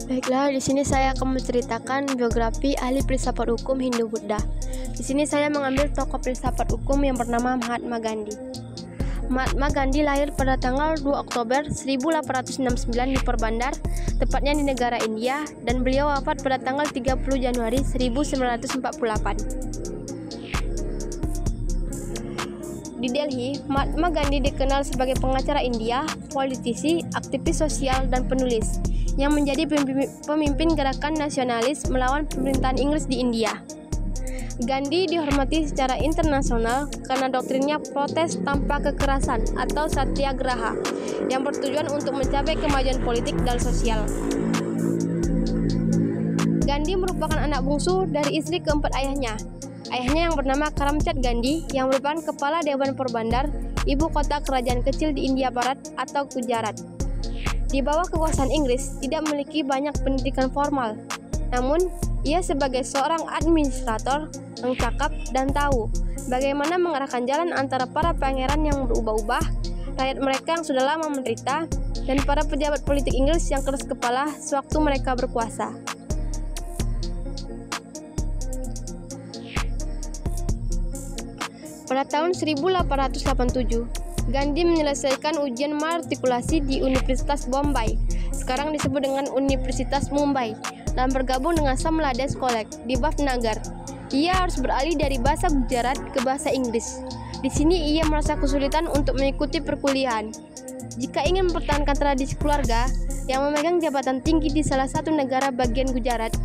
Baiklah, di sini saya akan menceritakan biografi ahli filsafat hukum Hindu-Buddha. Di sini saya mengambil tokoh filsafat hukum yang bernama Mahatma Gandhi. Mahatma Gandhi lahir pada tanggal 2 Oktober 1869 di Porbandar, tepatnya di negara India, dan beliau wafat pada tanggal 30 Januari 1948. Di Delhi, Mahatma Gandhi dikenal sebagai pengacara India, politisi, aktivis sosial, dan penulis yang menjadi pemimpin gerakan nasionalis melawan pemerintahan Inggris di India. Gandhi dihormati secara internasional karena doktrinnya protes tanpa kekerasan atau satyagraha yang bertujuan untuk mencapai kemajuan politik dan sosial. Gandhi merupakan anak bungsu dari istri keempat ayahnya. Ayahnya yang bernama Karamchand Gandhi yang merupakan kepala Dewan Porbandar, ibu kota kerajaan kecil di India Barat atau Gujarat. Di bawah kekuasaan Inggris, tidak memiliki banyak pendidikan formal. Namun, ia sebagai seorang administrator yang cakap dan tahu bagaimana mengarahkan jalan antara para pangeran yang berubah-ubah, rakyat mereka yang sudah lama menderita, dan para pejabat politik Inggris yang keras kepala sewaktu mereka berkuasa. Pada tahun 1887, Gandhi menyelesaikan ujian matrikulasi di Universitas Bombay, sekarang disebut dengan Universitas Mumbai, dan bergabung dengan Samlades College di Bhavnagar. Ia harus beralih dari bahasa Gujarat ke bahasa Inggris. Di sini ia merasa kesulitan untuk mengikuti perkuliahan. Jika ingin mempertahankan tradisi keluarga yang memegang jabatan tinggi di salah satu negara bagian Gujarat,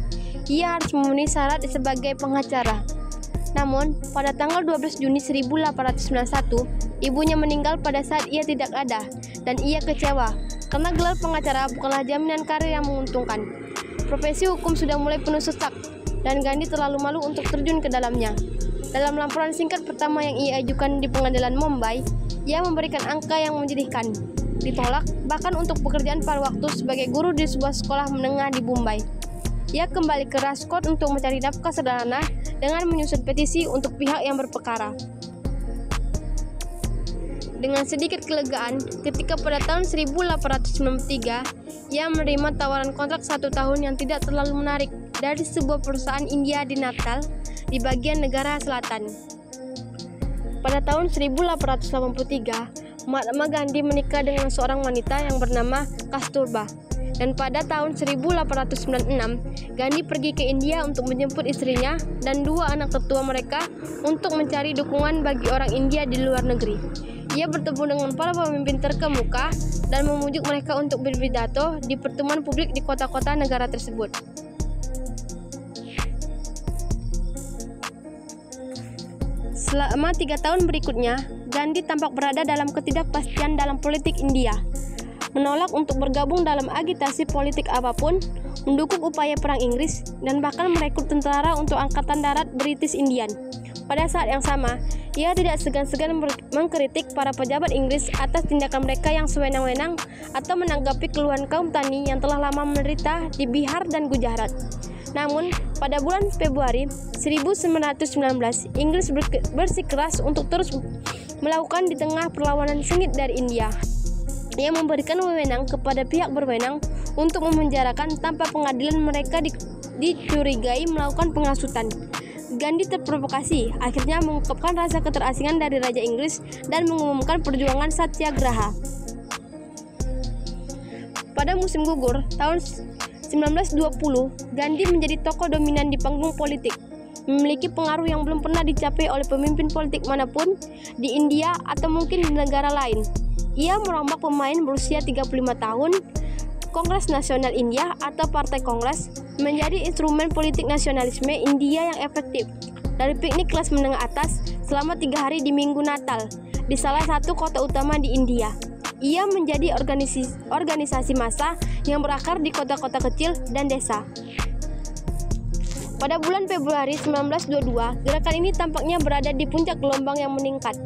ia harus memenuhi syarat sebagai pengacara. Namun, pada tanggal 12 Juni 1891, ibunya meninggal pada saat ia tidak ada, dan ia kecewa, karena gelar pengacara bukanlah jaminan karir yang menguntungkan. Profesi hukum sudah mulai penuh sesak, dan Gandhi terlalu malu untuk terjun ke dalamnya. Dalam laporan singkat pertama yang ia ajukan di pengadilan Mumbai, ia memberikan angka yang menyedihkan. Ditolak, bahkan untuk pekerjaan paruh waktu sebagai guru di sebuah sekolah menengah di Mumbai. Ia kembali ke Rajkot untuk mencari nafkah sederhana dengan menyusun petisi untuk pihak yang berperkara. Dengan sedikit kelegaan, ketika pada tahun 1893, ia menerima tawaran kontrak 1 tahun yang tidak terlalu menarik dari sebuah perusahaan India di Natal, di bagian negara selatan. Pada tahun 1883, Mahatma Gandhi menikah dengan seorang wanita yang bernama Kasturba. Dan pada tahun 1896, Gandhi pergi ke India untuk menjemput istrinya dan 2 anak tertua mereka untuk mencari dukungan bagi orang India di luar negeri. Ia bertemu dengan para pemimpin terkemuka dan memujuk mereka untuk berpidato di pertemuan publik di kota-kota negara tersebut. Selama 3 tahun berikutnya, Gandhi tampak berada dalam ketidakpastian dalam politik India, menolak untuk bergabung dalam agitasi politik apapun, mendukung upaya perang Inggris, dan bahkan merekrut tentara untuk Angkatan Darat British Indian. Pada saat yang sama, ia tidak segan-segan mengkritik para pejabat Inggris atas tindakan mereka yang sewenang-wenang atau menanggapi keluhan kaum tani yang telah lama menderita di Bihar dan Gujarat. Namun, pada bulan Februari 1919, Inggris bersikeras untuk terus melakukan di tengah perlawanan sengit dari India. Ia memberikan wewenang kepada pihak berwenang untuk memenjarakan tanpa pengadilan mereka dicurigai melakukan penghasutan. Gandhi terprovokasi, akhirnya mengungkapkan rasa keterasingan dari Raja Inggris dan mengumumkan perjuangan satyagraha. Pada musim gugur tahun 1920, Gandhi menjadi tokoh dominan di panggung politik, memiliki pengaruh yang belum pernah dicapai oleh pemimpin politik manapun di India atau mungkin di negara lain. Ia merombak pemain berusia 35 tahun, Kongres Nasional India atau Partai Kongres, menjadi instrumen politik nasionalisme India yang efektif. Dari piknik kelas menengah atas selama 3 hari di Minggu Natal di salah satu kota utama di India. Ia menjadi organisasi massa yang berakar di kota-kota kecil dan desa. Pada bulan Februari 1922, gerakan ini tampaknya berada di puncak gelombang yang meningkat.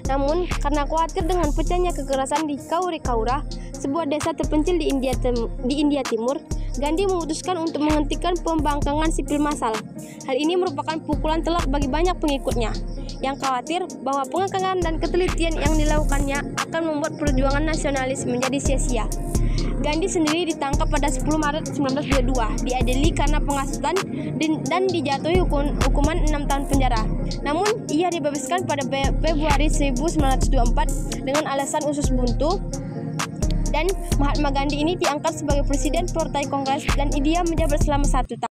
Namun, karena khawatir dengan pecahnya kekerasan di Kauri-Kaura, sebuah desa terpencil di India Timur, Gandhi memutuskan untuk menghentikan pembangkangan sipil massal. Hal ini merupakan pukulan telak bagi banyak pengikutnya, yang khawatir bahwa pengangkangan dan ketelitian yang dilakukannya akan membuat perjuangan nasionalis menjadi sia-sia. Gandhi sendiri ditangkap pada 10 Maret 1922, diadili karena penghasutan dan dijatuhi hukuman 6 tahun penjara. Namun, ia dibebaskan pada Februari 1924 dengan alasan usus buntu, dan Mahatma Gandhi ini diangkat sebagai presiden Partai Kongres dan dia menjabat selama 1 tahun.